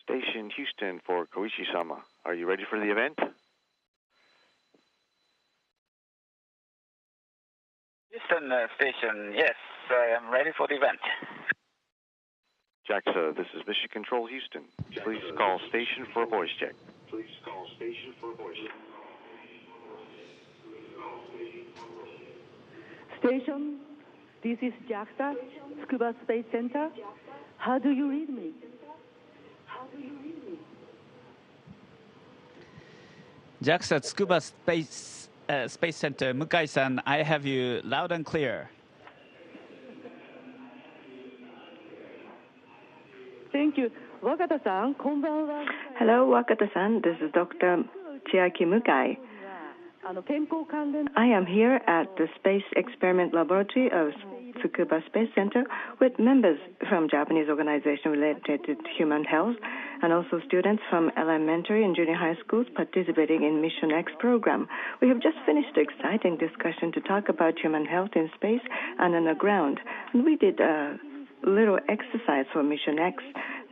Station Houston for Koichi-sama. Are you ready for the event? Houston Station, yes, I am ready for the event. JAXA, this is Mission Control Houston. Please call station for voice check. Station, this is JAXA, Tsukuba Space Center. How do you read me? JAXA Tsukuba Space Center, Mukai-san, I have you loud and clear. Thank you. Wakata-san, konbanwa. Hello, Wakata-san. This is Dr. Chiaki Mukai. I am here at the Space Experiment Laboratory of Tsukuba Space Center with members from Japanese organization related to human health and also students from elementary and junior high schools participating in Mission X program. We have just finished an exciting discussion to talk about human health in space and on the ground. And we did a little exercise for Mission X.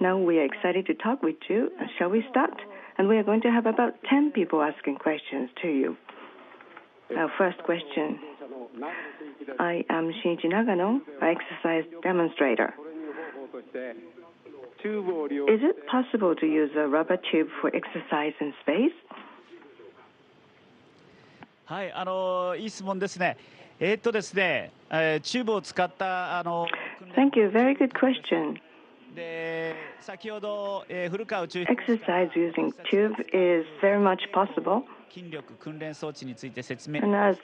Now we are excited to talk with you. Shall we start? And we are going to have about 10 people asking questions to you. Our first question. I am Shinichi Nagano, exercise demonstrator. Is it possible to use a rubber tube for exercise in space? はい、いい質問ですね。ですね、チューブを使ったThank you. Very good question. で、先ほど古川宇宙 Exercise using tube is very much possible. 筋力訓練装置について説明 And as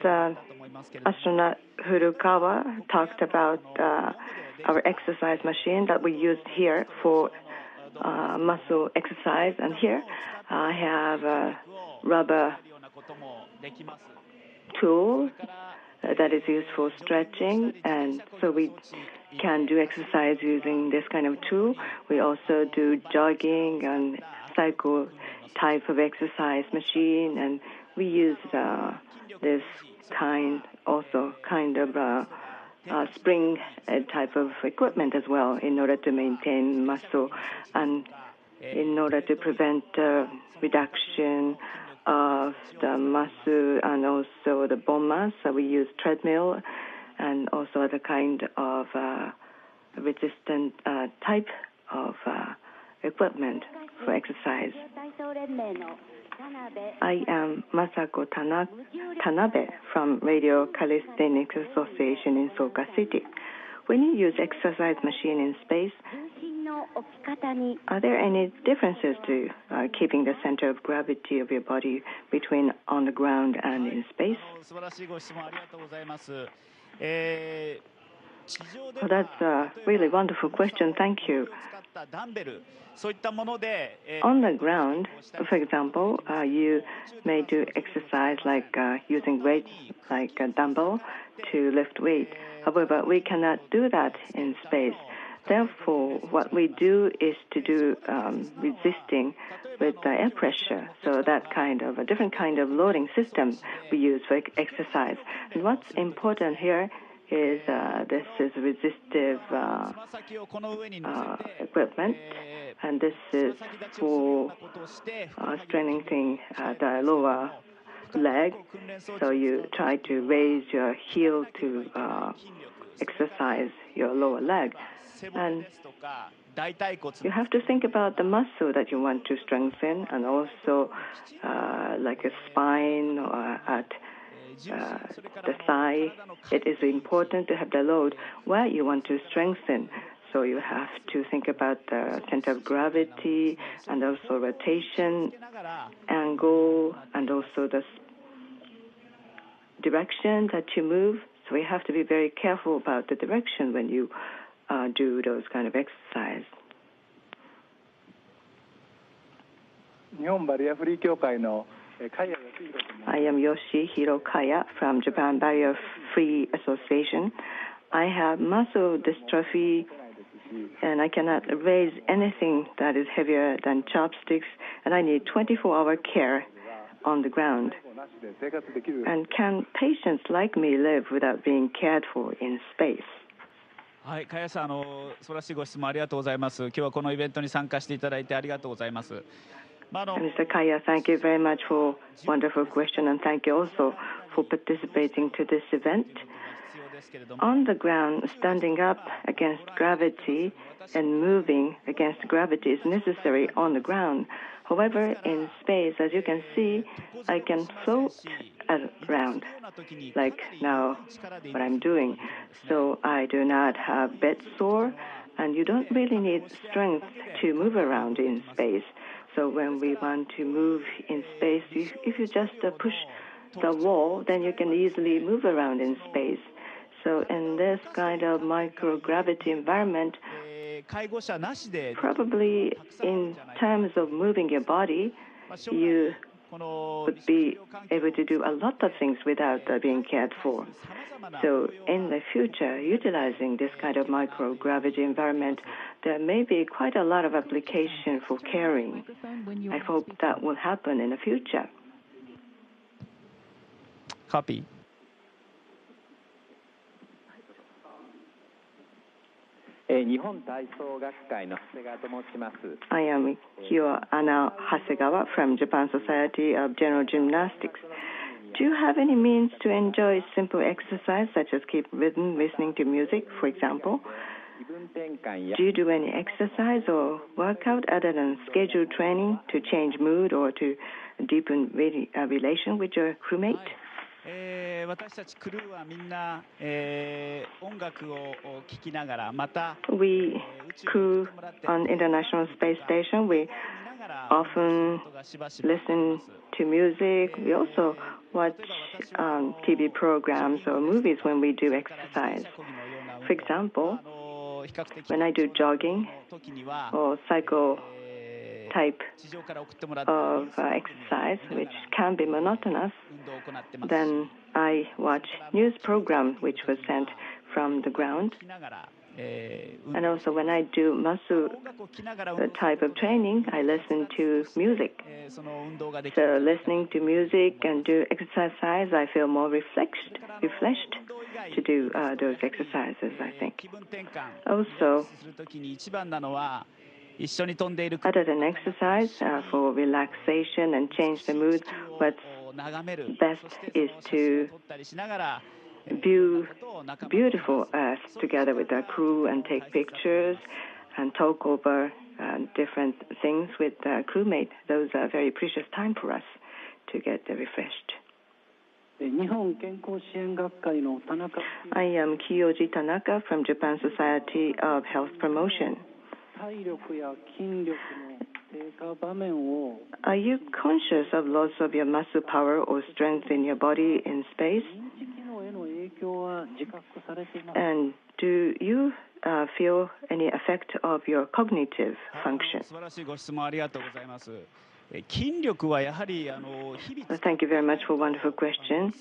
astronaut Furukawa talked about our exercise machine that we used here for muscle exercise, and here I have a rubber tool that is used for stretching, and so we can do exercise using this kind of tool. We also do jogging and cycle type of exercise machine, and we use this kind of spring type of equipment as well in order to maintain muscle and in order to prevent reduction of the muscle and also the bone mass. So we use treadmill and also other kind of resistant type of equipment for exercise. I am Masako Tanabe from Radio Calisthenics Association in Soka City. When you use exercise machine in space, are there any differences to keeping the center of gravity of your body between on the ground and in space? Well, that's a really wonderful question. Thank you. On the ground, for example, you may do exercise like using weight, like a dumbbell, to lift weight. However, we cannot do that in space. Therefore, what we do is to do resisting with the air pressure. So that kind of a different kind of loading system we use for exercise. And what's important here is this is resistive equipment, and this is for strengthening the lower leg. So you try to raise your heel to exercise your lower leg. And you have to think about the muscle that you want to strengthen, and also like a spine or at the thigh. It is important to have the load where you want to strengthen. So you have to think about the center of gravity and also rotation, angle, and also the direction that you move. So we have to be very careful about the direction when you do those kind of exercise. I am Yoshihiro Kaya from Japan Barrier-Free Association. I have muscle dystrophy, and I cannot raise anything that is heavier than chopsticks, and I need 24-hour care on the ground. And can patients like me live without being cared for in space? はい、かやさん、素晴らしいご質問ありがとうございます。今日はこのイベントに参加していただいてありがとうございます。Mr. Kaya, thank you very much for wonderful question, and thank you also for participating to this event. On the ground, standing up against gravity and moving against gravity is necessary on the ground. However, in space, as you can see, I can float around, like now what I'm doing. So I do not have bed sore, and you don't really need strength to move around in space. So when we want to move in space, if you just push the wall, then you can easily move around in space. So in this kind of microgravity environment, probably in terms of moving your body, you would be able to do a lot of things without being cared for. So in the future, utilizing this kind of microgravity environment, there may be quite a lot of application for caring. I hope that will happen in the future. Copy. I am Hyo Anna Hasegawa from Japan Society of General Gymnastics. Do you have any means to enjoy simple exercise such as keep rhythm, listening to music, for example? Do you do any exercise or workout other than scheduled training to change mood or to deepen relation with your crewmate? 私たちクルーはみんな、音楽を聴きながらまた We crew on International Space Station. We often listen to music. We also watch TV programs or movies when we do exercise. For example, when I do jogging or cycle type of exercise, which can be monotonous, then I watch news program which was sent from the ground. And also when I do muscle type of training, I listen to music. So listening to music and do exercise, I feel more refreshed to do those exercises, I think. Also, other than exercise, for relaxation and change the mood, what's best is to view beautiful Earth together with our crew and take pictures and talk over different things with our crewmate. Those are very precious time for us to get refreshed. I am Kiyoji Tanaka from Japan Society of Health Promotion. Are you conscious of loss of your muscle power or strength in your body in space? And do you feel any effect of your cognitive function? Thank you very much for a wonderful question.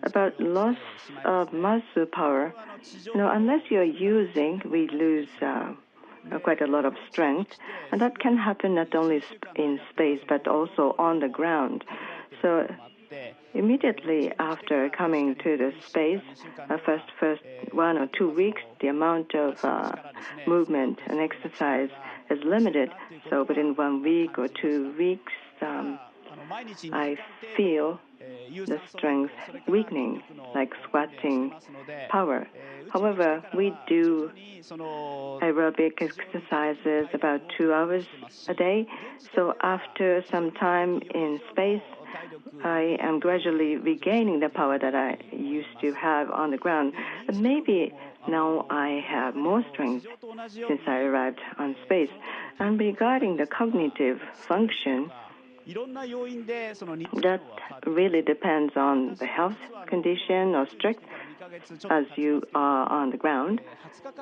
About loss of muscle power, unless you're using, we lose quite a lot of strength, and that can happen not only in space but also on the ground. So immediately after coming to the space, first 1 or 2 weeks, the amount of movement and exercise is limited. So within 1 week or 2 weeks, I feel the strength weakening, like squatting power. However, we do aerobic exercises about 2 hours a day. So after some time in space, I am gradually regaining the power that I used to have on the ground. But maybe now I have more strength since I arrived on space. And regarding the cognitive function, that really depends on the health condition or strength as you are on the ground.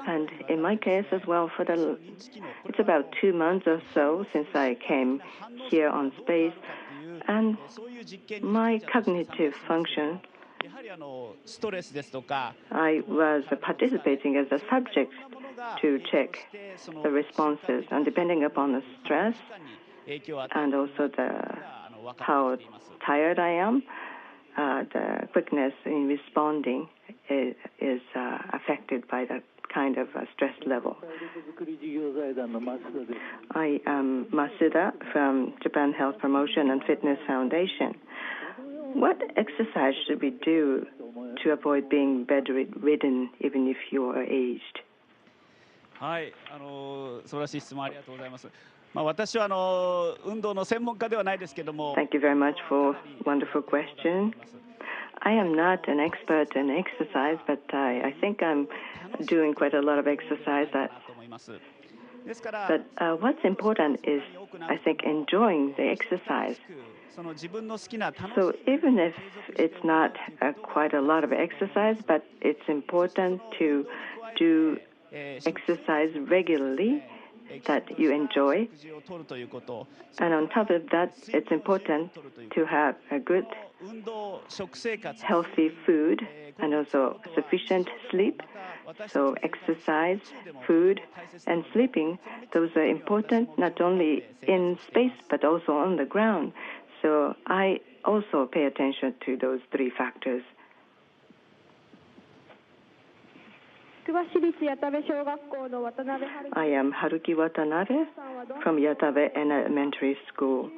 And in my case as well, it's about 2 months or so since I came here on space. And my cognitive function, I was participating as a subject to check the responses. And depending upon the stress and also how tired I am, the quickness in responding is affected by the kind of stress level. I am Masuda from Japan Health Promotion and Fitness Foundation. What exercise should we do to avoid being bedridden even if you are aged? はい、素晴らしい質問ありがとうございます。私は運動の専門家ではないですけども。Thank you very much for wonderful question. I am not an expert in exercise, but I think I'm doing quite a lot of exercise. But what's important is, I think, enjoying the exercise. So even if it's not quite a lot of exercise, but it's important to do exercise regularly that you enjoy. And on top of that, it's important to have a good, healthy food and also sufficient sleep. So exercise, food, and sleeping, those are important not only in space but also on the ground. So I also pay attention to those three factors. I am Haruki Watanabe from Yatabe Elementary School.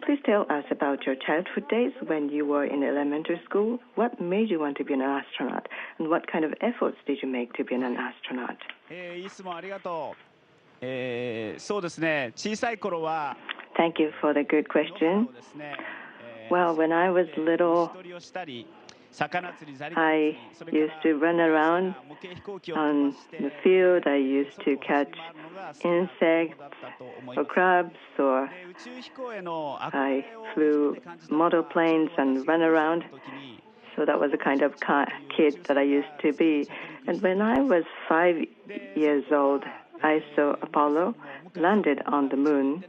Please tell us about your childhood days when you were in elementary school. What made you want to be an astronaut? And what kind of efforts did you make to be an astronaut? いい質問ありがとう。そうですね。小さい頃は Thank you for the good question. Well, when I was little, I used to run around on the field. I used to catch insects or crabs, or I flew model planes and run around. So that was the kind of kid that I used to be. And when I was 5 years old, I saw Apollo landed on the moon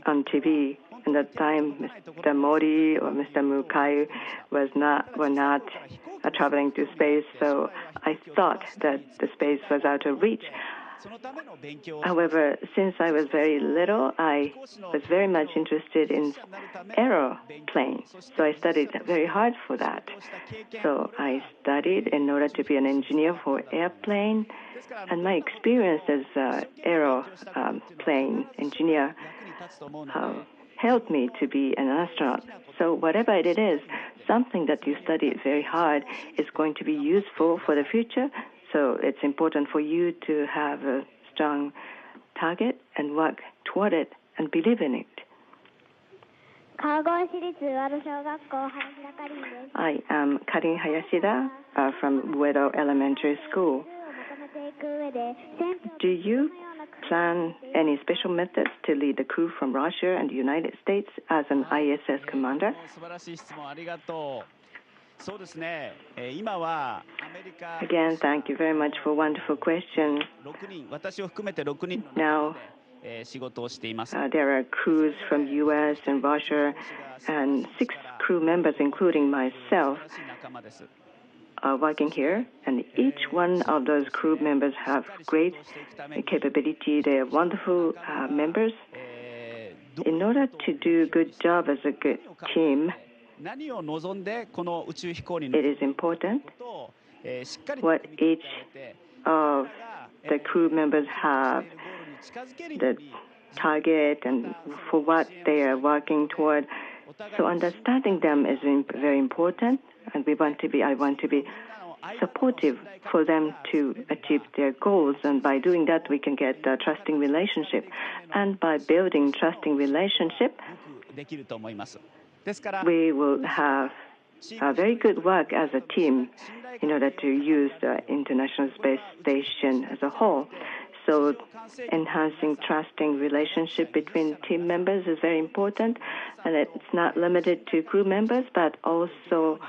on TV. At that time, Mr. Mori or Mr. Mukai were not traveling to space, so I thought that the space was out of reach. However, since I was very little, I was very much interested in aeroplanes, so I studied very hard for that. So I studied in order to be an engineer for airplane, and my experience as an aeroplane engineer helped me to be an astronaut. So whatever it is, something that you studied very hard is going to be useful for the future. So it's important for you to have a strong target and work toward it and believe in it. I am Karin Hayashida from Uedo Elementary School. Do you plan any special methods to lead the crew from Russia and the United States as an ISS commander? Again, thank you very much for a wonderful question. Now, there are crews from U.S. and Russia, and 6 crew members, including myself, are working here, and each one of those crew members have great capability. They are wonderful members. In order to do a good job as a good team, it is important what each of the crew members have, the target and for what they are working toward. So understanding them is very important, and I want to be supportive for them to achieve their goals, and by doing that we can get a trusting relationship, and by building trusting relationship we will have a very good work as a team in order to use the International Space Station as a whole. So enhancing trusting relationship between team members is very important, and it's not limited to crew members, but also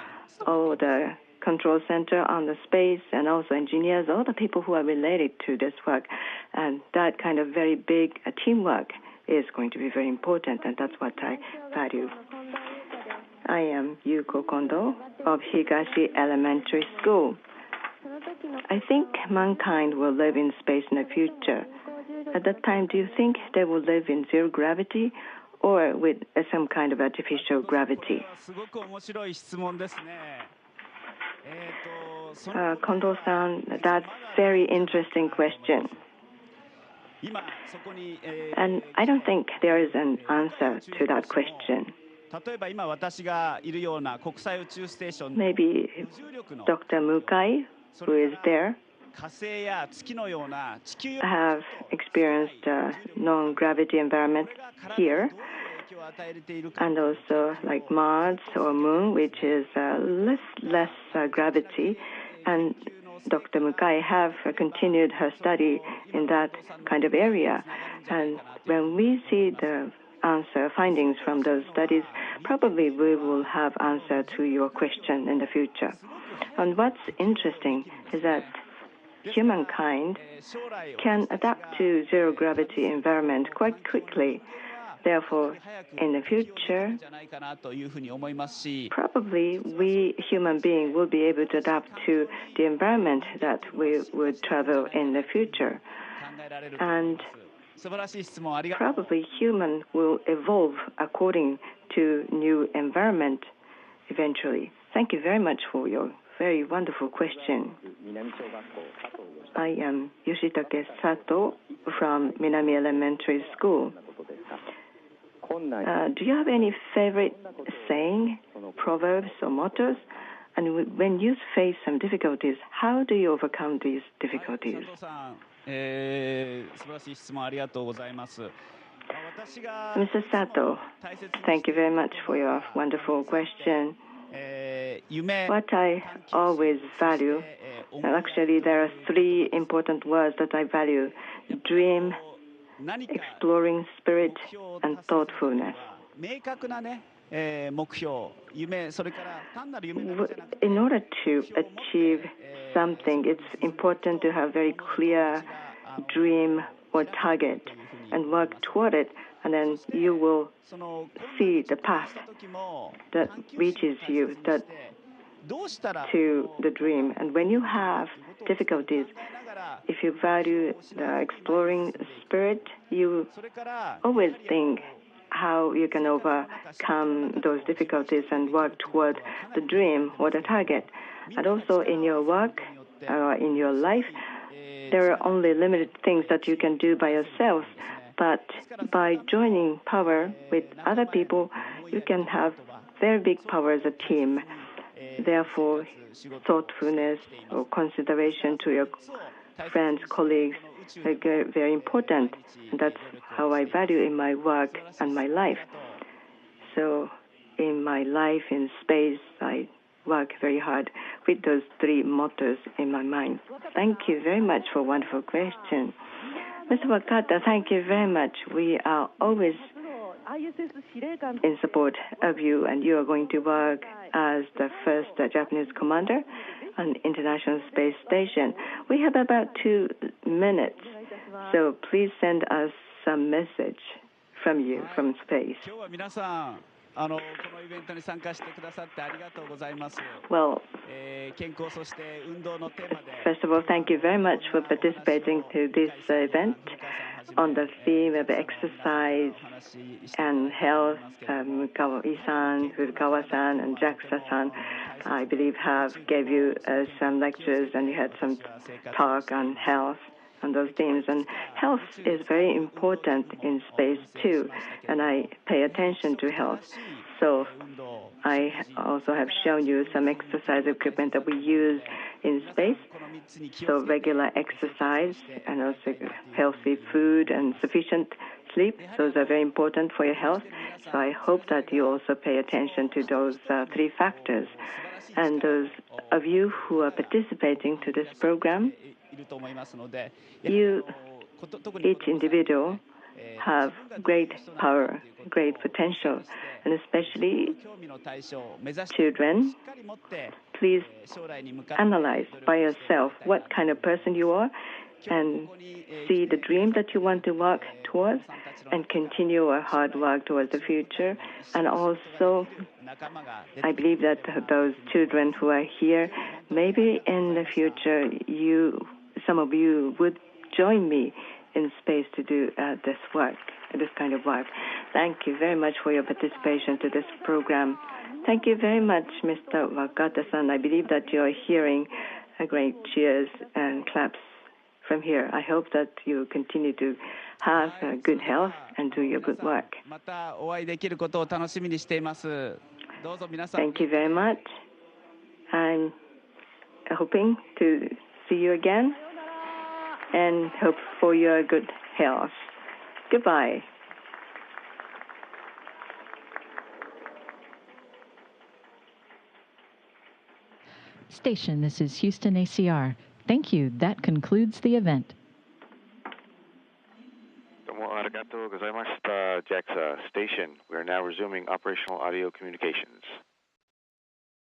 all the control center on the space and also engineers, all the people who are related to this work. And that kind of very big teamwork is going to be very important, and that's what I value. I am Yuko Kondo of Higashi Elementary School. I think mankind will live in space in the future. At that time, do you think they will live in zero gravity or with some kind of artificial gravity? Kondo-san, that's very interesting question. And I don't think there is an answer to that question. Maybe Dr. Mukai, who is there, have experienced non-gravity environment here, and also like Mars or Moon, which is less gravity, and Dr. Mukai have continued her study in that kind of area. And when we see the findings from those studies, probably we will have answer to your question in the future. And what's interesting is that humankind can adapt to zero gravity environment quite quickly. Therefore, in the future, probably we human beings will be able to adapt to the environment that we would travel in the future. And probably human will evolve according to new environment eventually. Thank you very much for your very wonderful question. I am Yoshitake Sato from Minami Elementary School. Do you have any favorite saying, proverbs, or mottos? And when you face some difficulties, how do you overcome these difficulties? Mr. Sato, thank you very much for your wonderful question. What I always value, actually there are three important words that I value: dream, exploring spirit, and thoughtfulness. In order to achieve something, it's important to have very clear dream or target and work toward it, and then you will see the path that reaches you to the dream. And when you have difficulties, if you value the exploring spirit, you always think how you can overcome those difficulties and work toward the dream or the target. And also in your work, in your life, there are only limited things that you can do by yourself. But by joining power with other people, you can have very big power as a team. Therefore, thoughtfulness or consideration to your friends, colleagues, are very important. And that's how I value in my work and my life. So in my life in space, I work very hard with those three mottos in my mind. Thank you very much for a wonderful question. Mr. Wakata, thank you very much. We are always in support of you, and you are going to work as the first Japanese commander on International Space Station. We have about 2 minutes, so please send us some message from you from space. Well, first of all, thank you very much for participating to this event on the theme of exercise and health. Mukawa-san, Furukawa-san, and JAXA-san, I believe, gave you some lectures, and you had some talk on health on those themes. And health is very important in space too, and I pay attention to health. So I also have shown you some exercise equipment that we use in space. So regular exercise and also healthy food and sufficient sleep, those are very important for your health. So I hope that you also pay attention to those three factors. And those of you who are participating to this program, you, each individual, have great power, great potential, and especially children, please analyze by yourself what kind of person you are and see the dream that you want to work towards and continue our hard work towards the future. And also, I believe that those children who are here, maybe in the future, some of you would join me in space to do this work, this kind of work. Thank you very much for your participation to this program. Thank you very much, Mr. Wakata-san. I believe that you are hearing great cheers and claps from here. I hope that you continue to have good health and do your good work. またお会いできることを楽しみにしています。どうぞ皆さん。Thank you very much. I'm hoping to see you again and hope for your good health. Goodbye. Station, this is Houston ACR. Thank you. That concludes the event. どうもありがとうございました。JAXA Station. We are now resuming operational audio communications.